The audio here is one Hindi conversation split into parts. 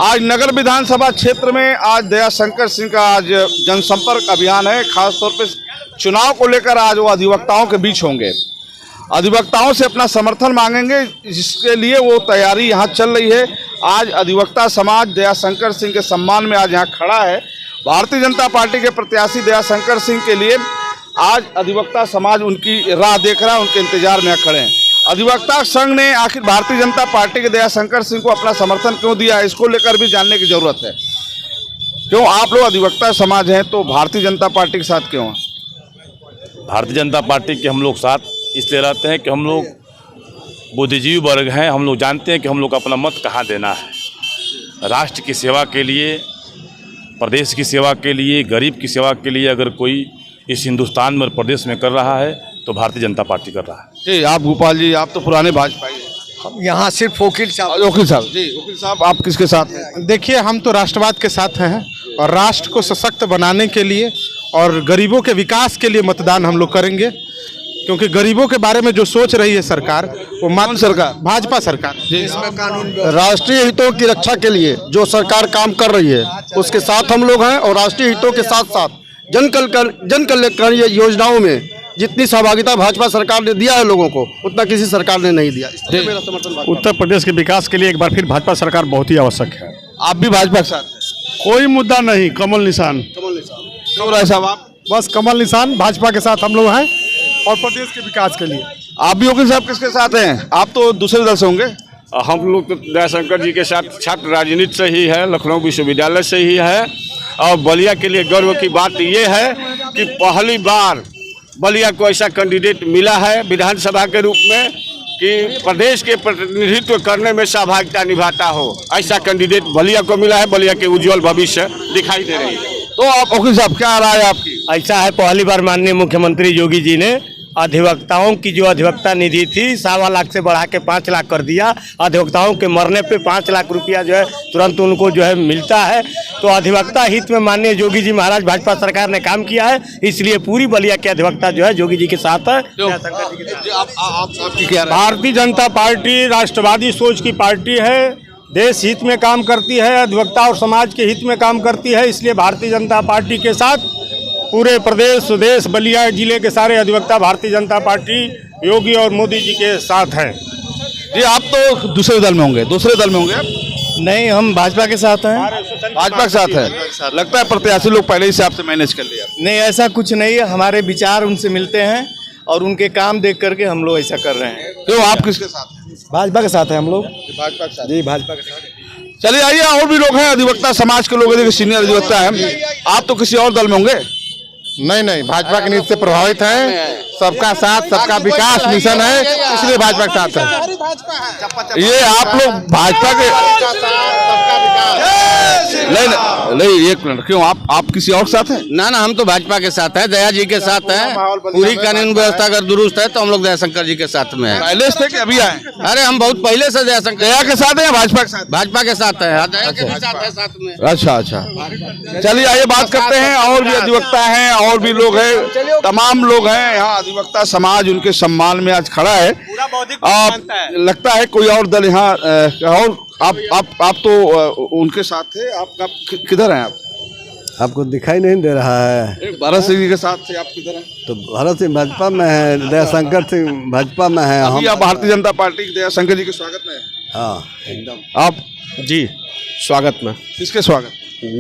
आज नगर विधानसभा क्षेत्र में आज दयाशंकर सिंह का आज जनसंपर्क अभियान है। खासतौर पे चुनाव को लेकर आज वो अधिवक्ताओं के बीच होंगे, अधिवक्ताओं से अपना समर्थन मांगेंगे, जिसके लिए वो तैयारी यहाँ चल रही है। आज अधिवक्ता समाज दयाशंकर सिंह के सम्मान में आज यहाँ खड़ा है। भारतीय जनता पार्टी के प्रत्याशी दयाशंकर सिंह के लिए आज अधिवक्ता समाज उनकी राह देख रहा है, उनके इंतजार में खड़े हैं। अधिवक्ता संघ ने आखिर भारतीय जनता पार्टी के दयाशंकर सिंह को अपना समर्थन क्यों दिया है, इसको लेकर भी जानने की जरूरत है। क्यों आप लोग अधिवक्ता समाज हैं तो भारतीय जनता पार्टी के साथ क्यों हैं? भारतीय जनता पार्टी के हम लोग साथ इसलिए रहते हैं कि हम लोग बुद्धिजीवी वर्ग हैं। हम लोग जानते हैं कि हम लोग अपना मत कहाँ देना है। राष्ट्र की सेवा के लिए, प्रदेश की सेवा के लिए, गरीब की सेवा के लिए अगर कोई इस हिंदुस्तान में प्रदेश में कर रहा है तो भारतीय जनता पार्टी कर रहा है। जी आप गोपाल जी, आप तो पुराने भाजपाई हैं। हम यहाँ सिर्फ वकील साहब जी वकील साहब, आप किसके साथ हैं? देखिए, हम तो राष्ट्रवाद के साथ हैं और राष्ट्र को सशक्त बनाने के लिए और गरीबों के विकास के लिए मतदान हम लोग करेंगे, क्योंकि गरीबों के बारे में जो सोच रही है सरकार, वो कौन सरकार? भाजपा सरकार। राष्ट्रीय हितों की रक्षा के लिए जो सरकार काम कर रही है उसके साथ हम लोग हैं, और राष्ट्रीय हितों के साथ साथ जन कल्याणकारी योजनाओं में जितनी सहभागिता भाजपा सरकार ने दिया है लोगों को, उतना किसी सरकार ने नहीं दिया। इसलिए मेरा समर्थन उत्तर प्रदेश के विकास के लिए एक बार फिर भाजपा सरकार बहुत ही आवश्यक है। आप भी भाजपा के साथ हैं? कोई मुद्दा नहीं, कमल निशान। क्यों राय साहब आप? बस कमल निशान, भाजपा के साथ हम लोग हैं और प्रदेश के विकास के लिए। आप भी वकील साहब किसके साथ हैं? आप तो दूसरे दल से होंगे। हम लोग तो दयाशंकर जी के साथ छात्र राजनीति से ही है, लखनऊ विश्वविद्यालय से ही है। और बलिया के लिए गर्व की बात ये है कि पहली बार बलिया को ऐसा कैंडिडेट मिला है विधानसभा के रूप में कि प्रदेश के प्रतिनिधित्व करने में सहभागिता निभाता हो। ऐसा कैंडिडेट बलिया को मिला है। बलिया के उज्जवल भविष्य दिखाई दे रही है। तो आप वकील साहब क्या राय है आपकी? ऐसा है, पहली बार माननीय मुख्यमंत्री योगी जी ने अधिवक्ताओं की जो अधिवक्ता निधि थी 1.25 लाख से बढ़ा के 5 लाख कर दिया। अधिवक्ताओं के मरने पे 5 लाख रुपया जो है तुरंत उनको जो है मिलता है। तो अधिवक्ता हित में माननीय योगी जी महाराज भाजपा सरकार ने काम किया है, इसलिए पूरी बलिया के अधिवक्ता जो है योगी जी के साथ है। भारतीय जनता पार्टी राष्ट्रवादी सोच की पार्टी है, देश हित में काम करती है, अधिवक्ता और समाज के हित में काम करती है। इसलिए भारतीय जनता पार्टी के साथ पूरे प्रदेश, स्वदेश, बलिया जिले के सारे अधिवक्ता भारतीय जनता पार्टी योगी और मोदी जी के साथ हैं। जी आप तो दूसरे दल में होंगे, दूसरे दल में होंगे आप? नहीं, हम भाजपा के साथ हैं। भाजपा के साथ है। लगता है प्रत्याशी लोग पहले ही से आपसे मैनेज कर लिया। नहीं, ऐसा कुछ नहीं है, हमारे विचार उनसे मिलते हैं और उनके काम देख करके हम लोग ऐसा कर रहे हैं। क्यों आप किसके साथ हैं? भाजपा के साथ हैं हम लोग। भाजपा के साथ? जी, भाजपा के साथ। चलिए आइए, और भी लोग हैं, अधिवक्ता समाज के लोग, सीनियर अधिवक्ता हैं। आप तो किसी और दल में होंगे? नहीं, भाजपा की नीति से प्रभावित है। सबका साथ सबका विकास मिशन है, इसलिए भाजपा के साथ है। ये आप लोग भाजपा के? नहीं, एक मिनट, क्यों आप किसी और के साथ हैं? ना, हम तो भाजपा के साथ हैं, दया जी के साथ हैं। पूरी कानून व्यवस्था अगर दुरुस्त है तो हम लोग दयाशंकर जी के साथ में हैं। पहले से थे कि अभी आए? अरे हम बहुत पहले से दयाशंकर दया के साथ है या भाजपा के साथ? भाजपा के साथ है, दया के भी साथ है साथ में। अच्छा, चलिए आइए बात करते हैं। और भी अधिवक्ता हैं, और भी लोग हैं, तमाम लोग हैं यहाँ। अधिवक्ता समाज उनके सम्मान में आज खड़ा है। लगता है कोई और दल यहाँ, और आप तो उनके साथ थे। आप किधर हैं? आप आपको दिखाई नहीं दे रहा है? भरत सिंह जी के साथ थे। आप किधर हैं? तो भरत सिंह भाजपा में है, दयाशंकर सिंह भाजपा में है। अभी आप भारतीय जनता पार्टी के दयाशंकर जी के स्वागत में हैं? हाँ, एकदम। आप? जी, स्वागत में। किसके स्वागत?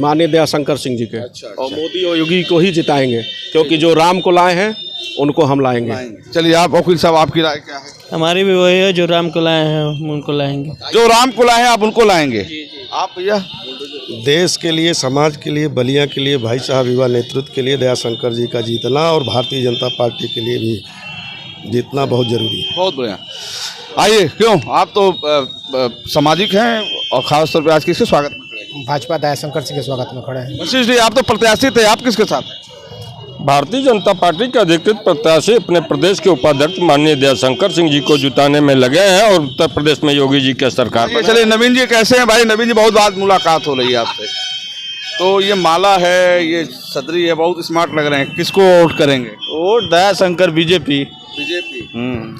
माननीय दयाशंकर सिंह जी के। अच्छा। और मोदी और योगी को ही जिताएंगे, क्योंकि जो राम को लाए हैं उनको हम लाएंगे। चलिए आप वकील साहब, आपकी राय क्या है? हमारी भी वही है, जो राम को लाए हैं हम उनको लाएंगे। जो राम को लाए हैं आप उनको लाएंगे? आप भैया? देश के लिए, समाज के लिए, बलिया के लिए, भाई साहब युवा नेतृत्व के लिए दयाशंकर जी का जीतना और भारतीय जनता पार्टी के लिए भी जीतना बहुत जरूरी है। बहुत बढ़िया। आइए, क्यों आप तो सामाजिक हैं और खासतौर पे आज किसके स्वागत में खड़े हैं? भाजपा दयाशंकर सिंह के स्वागत में खड़े हैं। वशिष्ठ जी, आप तो प्रत्याशी थे, आप किसके साथ हैं? भारतीय जनता पार्टी के अधिकृत प्रत्याशी अपने प्रदेश के उपाध्यक्ष माननीय दयाशंकर सिंह जी को जुटाने में लगे हैं और उत्तर प्रदेश में योगी जी के सरकार पर। चलिए नवीन जी कैसे हैं भाई? नवीन जी, बहुत बात मुलाकात हो रही है आपसे। तो ये माला है, ये सदरी है, बहुत स्मार्ट लग रहे हैं। किसको वोट करेंगे? Vote Dayashankar, BJP.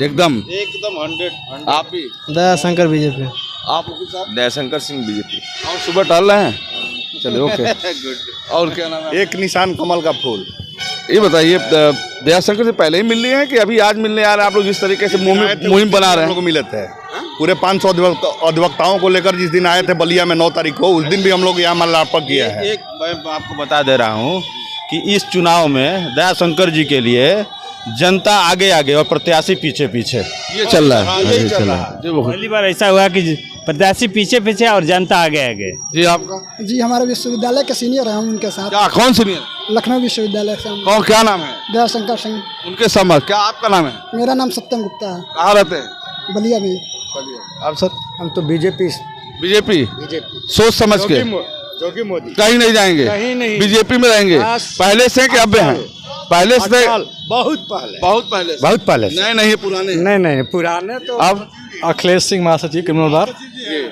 एकदम 100। आप भी? दयाशंकर, बीजेपी। आप वकील साहब? दयाशंकर सिंह बीजेपी। और सुबह टहल रहे हैं? चलिए ओके। और क्या नाम है? एक निशान कमल का फूल। ये बताइए दयाशंकर से पहले ही मिलने हैं कि अभी आज मिलने आ रहे हैं आप लोग, जिस तरीके से मुहिम बना रहे हैं? मिले थे पूरे 500 अधिवक्ताओं को लेकर जिस दिन आए थे बलिया में 9 तारीख को, उस दिन भी हम लोग यहाँ माल्यार्पण किया है। एक मैं आपको बता दे रहा हूँ कि इस चुनाव में दयाशंकर जी के लिए जनता आगे आगे और प्रत्याशी पीछे पीछे ये चल रहा है। यही चल रहा है। पहली बार ऐसा हुआ कि प्रत्याशी पीछे पीछे और जनता आगे आगे। जी आपका? जी हमारे विश्वविद्यालय के सीनियर हैं हम उनके साथ। क्या कौन सीनियर? लखनऊ विश्वविद्यालय से हम। कौन, क्या नाम है? दयाशंकर सिंह। उनके समझ क्या आपका नाम है? मेरा नाम सत्यम गुप्ता है। कहाँ रहते हैं? बलिया में। आप सर? हम तो बीजेपी बीजेपी सोच समझ के जोगी मोदी कहीं नहीं जाएंगे, कहीं नहीं। बीजेपी में रहेंगे। पहले से कि अब हैं? पहले से बहुत पहले बहुत पहले नहीं नहीं पुराने। नहीं पुराने तो अब अखिलेश सिंह महासचिव क्रिमिनल बार,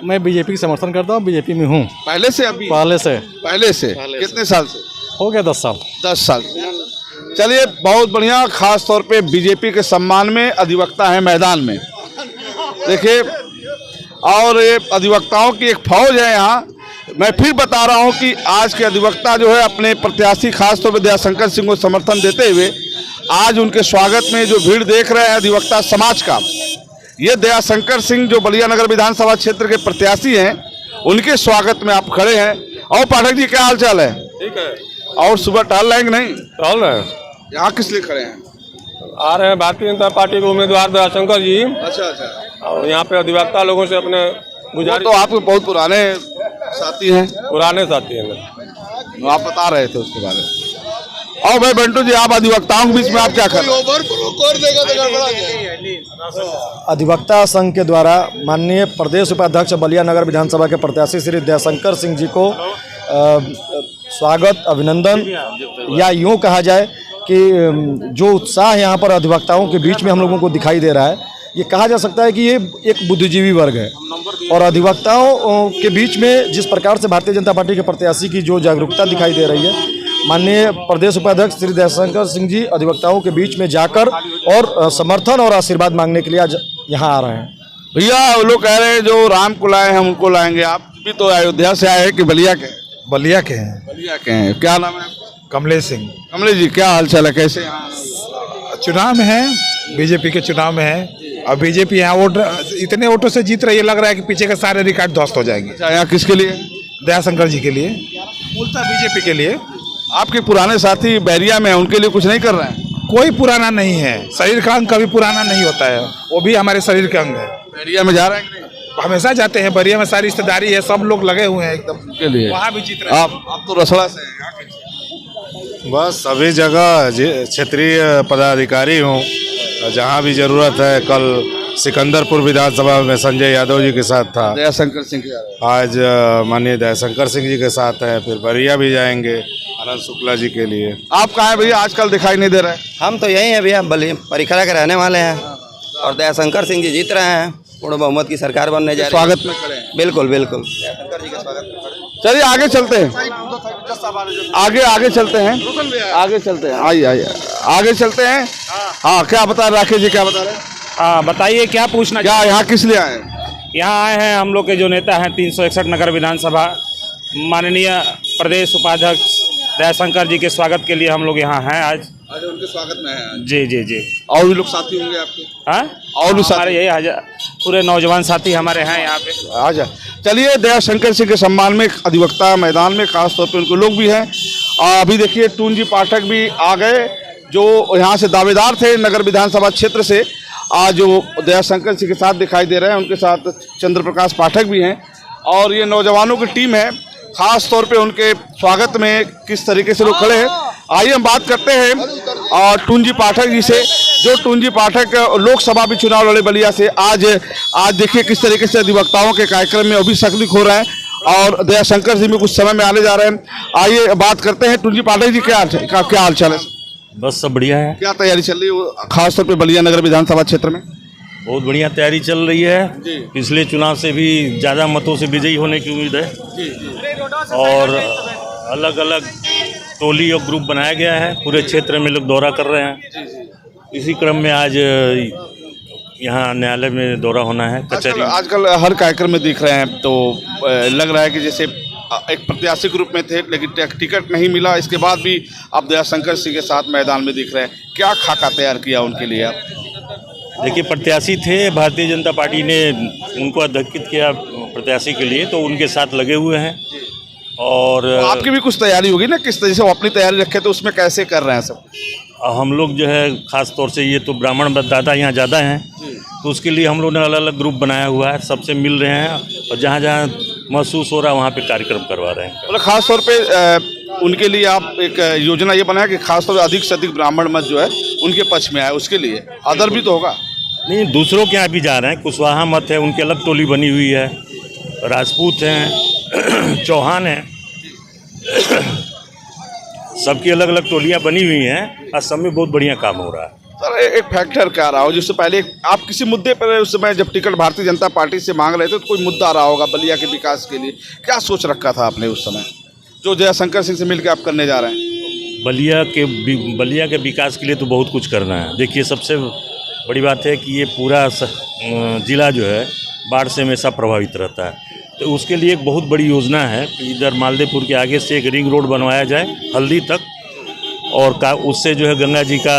मैं बीजेपी की समर्थन करता हूँ, बीजेपी में हूँ पहले से अभी? पहले से। पहले से कितने साल से? हो गया 10 साल। 10 साल से। चलिए बहुत बढ़िया। खास तौर पे बीजेपी के सम्मान में अधिवक्ता है मैदान में, देखिए। और ये अधिवक्ताओं की एक फौज है यहाँ। मैं फिर बता रहा हूँ कि आज के अधिवक्ता जो है अपने प्रत्याशी खास तौर पर दयाशंकर सिंह को समर्थन देते हुए आज उनके स्वागत में जो भीड़ देख रहे हैं अधिवक्ता समाज का, ये दयाशंकर सिंह जो बलिया नगर विधानसभा क्षेत्र के प्रत्याशी हैं, उनके स्वागत में आप खड़े हैं। और पाठक जी क्या हाल चाल है? ठीक है। और सुबह टहल रहे हैं कि नहीं? टहल रहे हैं। यहाँ किस लिए खड़े हैं? आ रहे हैं भारतीय जनता पार्टी के उम्मीदवार दयाशंकर जी, अच्छा। और यहाँ पे अधिवक्ता लोगों से अपने गुजारिश। तो आपके बहुत पुराने साथी हैं? पुराने साथी हैं। आप बता रहे थे उसके बारे में। और भाई बंटू जी, आप अधिवक्ताओं के बीच में आप क्या कर रहे हैं? अधिवक्ता संघ के द्वारा माननीय प्रदेश उपाध्यक्ष बलिया नगर विधानसभा के प्रत्याशी श्री दयाशंकर सिंह जी को स्वागत, अभिनंदन, या यूँ कहा जाए कि जो उत्साह यहाँ पर अधिवक्ताओं के बीच में हम लोगों को दिखाई दे रहा है, ये कहा जा सकता है कि ये एक बुद्धिजीवी वर्ग है। और अधिवक्ताओं के बीच में जिस प्रकार से भारतीय जनता पार्टी के प्रत्याशी की जो जागरूकता दिखाई दे रही है, माननीय प्रदेश उपाध्यक्ष श्री दयाशंकर सिंह जी अधिवक्ताओं के बीच में जाकर और समर्थन और आशीर्वाद मांगने के लिए आज यहाँ आ रहे हैं। भैया वो लोग कह रहे हैं जो राम को लाए हम उनको लाएंगे, आप भी तो अयोध्या से आए हैं कि बलिया के? बलिया के हैं। बलिया के हैं। क्या नाम है? कमलेश सिंह। कमलेश जी क्या हाल चाल है, कैसे यहाँ? चुनाव में है, बीजेपी के चुनाव में है, और बीजेपी यहाँ वोट इतने वोटों से जीत रही है, लग रहा है कि पीछे के सारे रिकॉर्ड ध्वस्त हो जाएंगे। अच्छा, यहाँ किसके लिए? दयाशंकर जी के लिए, मूलतः बीजेपी के लिए। आपके पुराने साथी बैरिया में हैं, उनके लिए कुछ नहीं कर रहे हैं? कोई पुराना नहीं है, शरीर का अंग कभी पुराना नहीं होता है, वो भी हमारे शरीर का अंग है। बैरिया में जा रहे हैं कि नहीं? हमेशा जाते हैं, बैरिया में सारी रिश्तेदारी है, सब लोग लगे हुए हैं एकदम के लिए। वहाँ भी जीत रहे हैं। आप तो रसड़ा से हैं, यहाँ कैसे? बस सभी जगह क्षेत्रीय पदाधिकारी हूँ, जहाँ भी जरूरत है। कल सिकंदरपुर विधानसभा में संजय यादव जी के साथ था, दयाशंकर सिंह के। आज माननीय दयाशंकर सिंह जी के साथ है, फिर बरिया भी जाएंगे आनंद शुक्ला जी के लिए। आप कहाँ हैं भैया, आजकल दिखाई नहीं दे रहे? हम तो यही हैं भैया, बलिया परिखरा के रहने वाले हैं, और दयाशंकर सिंह जी जीत रहे हैं, पूर्ण बहुमत की सरकार बनने जा रही है। स्वागत में खड़े हैं? बिल्कुल बिल्कुल, दयाशंकर जी का स्वागत में खड़े हैं। चलिए आगे चलते हैं, आगे चलते हैं, आगे चलते हैं, आइए आगे चलते हैं। हाँ क्या बता रहे राकेश जी, क्या बता रहे हैं? हाँ बताइए, क्या पूछना? क्या यहाँ किस लिए आए? यहाँ आए हैं हम लोग के जो नेता हैं 361 नगर विधानसभा, माननीय प्रदेश उपाध्यक्ष दयाशंकर जी के स्वागत के लिए हम लोग यहाँ हैं आज उनके स्वागत में हैं। जी। और भी लोग साथी होंगे आपके? हाँ, और भी हमारे यही पूरे नौजवान साथी हमारे हैं यहाँ पे। आजा चलिए, दयाशंकर सिंह के सम्मान में अधिवक्ता मैदान में खास तौर पे उनको लोग भी हैं। अभी देखिए टून जी पाठक भी आ गए, जो यहाँ से दावेदार थे नगर विधानसभा क्षेत्र से, आज जो दयाशंकर सिंह के साथ दिखाई दे रहे हैं। उनके साथ चंद्र प्रकाश पाठक भी हैं, और ये नौजवानों की टीम है। खास तौर पे उनके स्वागत में किस तरीके से लोग खड़े हैं, आइए हम बात करते हैं टून जी पाठक जी से। जो टून जी पाठक लोकसभा भी चुनाव लड़े बलिया से, आज देखिए किस तरीके से अधिवक्ताओं के कार्यक्रम में अभी सक्रिय हो रहे हैं, और दयाशंकर जी में कुछ समय में आने जा रहे हैं। आइए बात करते हैं। टून जी पाठक जी क्या हाल चाल है? बस सब बढ़िया है। क्या तैयारी चल रही है खासतौर पे बलिया नगर विधानसभा क्षेत्र में? बहुत बढ़िया तैयारी चल रही है, पिछले चुनाव से भी ज़्यादा मतों से विजयी होने की उम्मीद है, और अलग अलग टोली और ग्रुप बनाया गया है, पूरे क्षेत्र में लोग दौरा कर रहे हैं। इसी क्रम में आज यहाँ न्यायालय में दौरा होना है, कचहरी। आजकल हर कार्यक्रम में दिख रहे हैं, तो लग रहा है कि जैसे एक प्रत्याशी के रूप में थे, लेकिन टिकट नहीं मिला, इसके बाद भी आप दयाशंकर सिंह के साथ मैदान में दिख रहे हैं। क्या खाका तैयार किया उनके लिए आप? देखिए, प्रत्याशी थे, भारतीय जनता पार्टी ने उनको अध्यक्षित किया प्रत्याशी के लिए, तो उनके साथ लगे हुए हैं। और तो आपकी भी कुछ तैयारी होगी ना, किस तरह से वो अपनी तैयारी रखे, तो उसमें कैसे कर रहे हैं सब? हम लोग जो है ख़ास तौर से, ये तो ब्राह्मण मतदाता यहाँ ज़्यादा हैं, तो उसके लिए हम लोग ने अलग अलग ग्रुप बनाया हुआ है, सबसे मिल रहे हैं और जहाँ जहाँ महसूस हो रहा है वहाँ पे कार्यक्रम करवा रहे हैं। मतलब खास तौर पे उनके लिए आप एक योजना ये बनाया कि खास तौर पर अधिक से अधिक ब्राह्मण मत जो है उनके पक्ष में आए, उसके लिए अदर भी तो होगा? नहीं, दूसरों के यहाँ भी जा रहे हैं। कुशवाहा मत है, उनकी अलग टोली बनी हुई है, राजपूत हैं, चौहान हैं, सबकी अलग अलग टोलियाँ बनी हुई हैं। असम में बहुत बढ़िया काम हो रहा है। सर, एक फैक्टर क्या रहा हो जिससे पहले आप किसी मुद्दे पर उस समय जब टिकट भारतीय जनता पार्टी से मांग रहे थे, तो कोई मुद्दा रहा होगा बलिया के विकास के लिए? क्या सोच रखा था आपने उस समय, जो दयाशंकर सिंह से मिलकर आप करने जा रहे हैं? बलिया के विकास के लिए तो बहुत कुछ करना है। देखिए, सबसे बड़ी बात है कि ये पूरा ज़िला जो है बाढ़ से हमेशा प्रभावित रहता है, तो उसके लिए एक बहुत बड़ी योजना है कि इधर मालदेपुर के आगे से एक रिंग रोड बनवाया जाए हल्दी तक, और उससे जो है गंगा जी का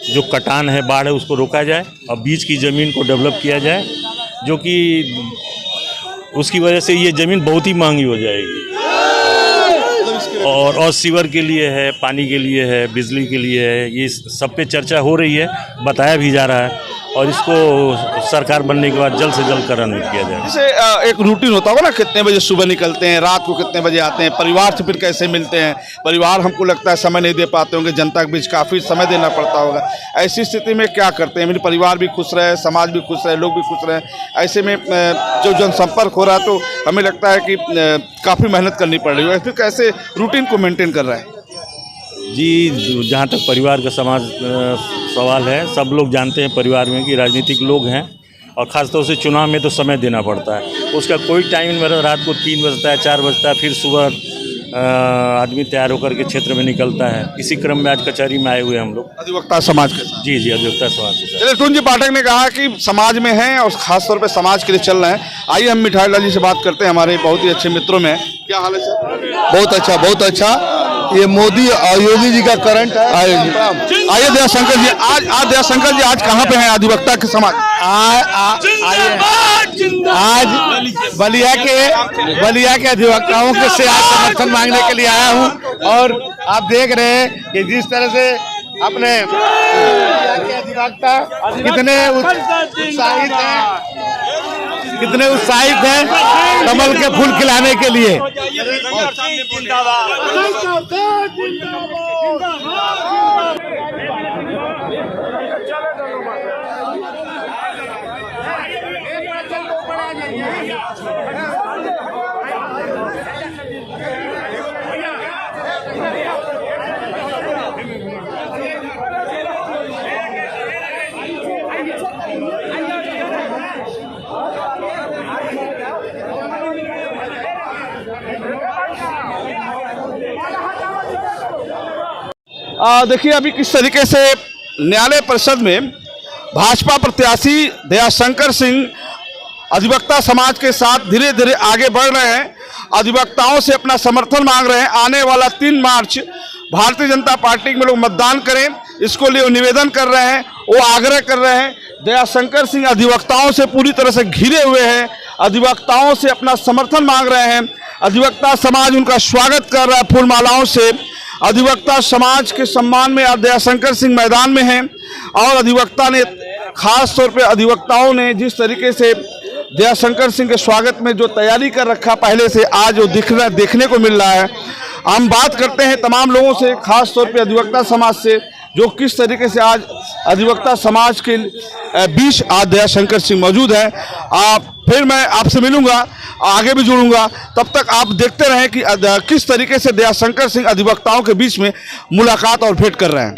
जो कटान है, बाढ़ है, उसको रोका जाए और बीच की ज़मीन को डेवलप किया जाए, जो कि उसकी वजह से ये ज़मीन बहुत ही महंगी हो जाएगी। और सीवर के लिए है, पानी के लिए है, बिजली के लिए है, ये सब पे चर्चा हो रही है, बताया भी जा रहा है, और इसको सरकार बनने के बाद जल्द से जल्द कार्यान्वित किया जाए। जैसे एक रूटीन होता होगा ना, कितने बजे सुबह निकलते हैं, रात को कितने बजे आते हैं, परिवार से फिर कैसे मिलते हैं? परिवार हमको लगता है समय नहीं दे पाते होंगे, जनता के बीच काफ़ी समय देना पड़ता होगा। ऐसी स्थिति में क्या करते हैं? मेरे परिवार भी खुश रहे, समाज भी खुश रहे, लोग भी खुश रहे, ऐसे में जो जनसंपर्क हो रहा है, तो हमें लगता है कि काफ़ी मेहनत करनी पड़ रही है। फिर कैसे रूटीन को मेनटेन कर रहे हैं? जी, जहाँ तक परिवार का सवाल है, सब लोग जानते हैं परिवार में कि राजनीतिक लोग हैं, और ख़ासतौर से चुनाव में तो समय देना पड़ता है। उसका कोई टाइम मेरा रात को 3 बजता है, 4 बजता है, फिर सुबह आदमी तैयार होकर के क्षेत्र में निकलता है। इसी क्रम में आज कचहरी में आए हुए हम लोग अधिवक्ता समाज के साथ। जी, अधिवक्ता समाज के साथ। चलिए, टुंजी पाठक ने कहा कि समाज में हैं और खासतौर पे समाज के लिए चल रहे हैं। आइए हम मिठाई लाल जी से बात करते हैं, हमारे बहुत ही अच्छे मित्रों में। क्या हाल है सर? बहुत अच्छा, बहुत अच्छा। ये मोदी और योगी जी का करंट है। आइए दयाशंकर जी, आज दयाशंकर जी आज कहाँ पे हैं अधिवक्ता के समाज? आज बलिया के अधिवक्ताओं के से आज समर्थन मांगने के लिए आया हूँ, और आप देख रहे हैं कि जिस तरह से अपने अधिवक्ता कितने उत्साहित हैं कमल के फूल खिलाने के लिए। देखिए, अभी किस तरीके से न्यायालय परिषद में भाजपा प्रत्याशी दयाशंकर सिंह अधिवक्ता समाज के साथ धीरे धीरे आगे बढ़ रहे हैं, अधिवक्ताओं से अपना समर्थन मांग रहे हैं। आने वाला 3 मार्च भारतीय जनता पार्टी में लोग मतदान करें, इसको लिए निवेदन कर रहे हैं, वो आग्रह कर रहे हैं। दयाशंकर सिंह अधिवक्ताओं से पूरी तरह से घिरे हुए हैं, अधिवक्ताओं से अपना समर्थन मांग रहे हैं। अधिवक्ता समाज उनका स्वागत कर रहा है फूल मालाओं से। अधिवक्ता समाज के सम्मान में आज दयाशंकर सिंह मैदान में हैं, और अधिवक्ता ने खास तौर पे अधिवक्ताओं ने जिस तरीके से दयाशंकर सिंह के स्वागत में जो तैयारी कर रखा पहले से, आज वो देखने को मिल रहा है। हम बात करते हैं तमाम लोगों से, खास तौर पे अधिवक्ता समाज से, जो किस तरीके से आज अधिवक्ता समाज के बीच आज दयाशंकर सिंह मौजूद है। फिर मैं आपसे मिलूंगा, आगे भी जुड़ूंगा, तब तक आप देखते रहें कि किस तरीके से दयाशंकर सिंह अधिवक्ताओं के बीच में मुलाकात और भेंट कर रहे हैं।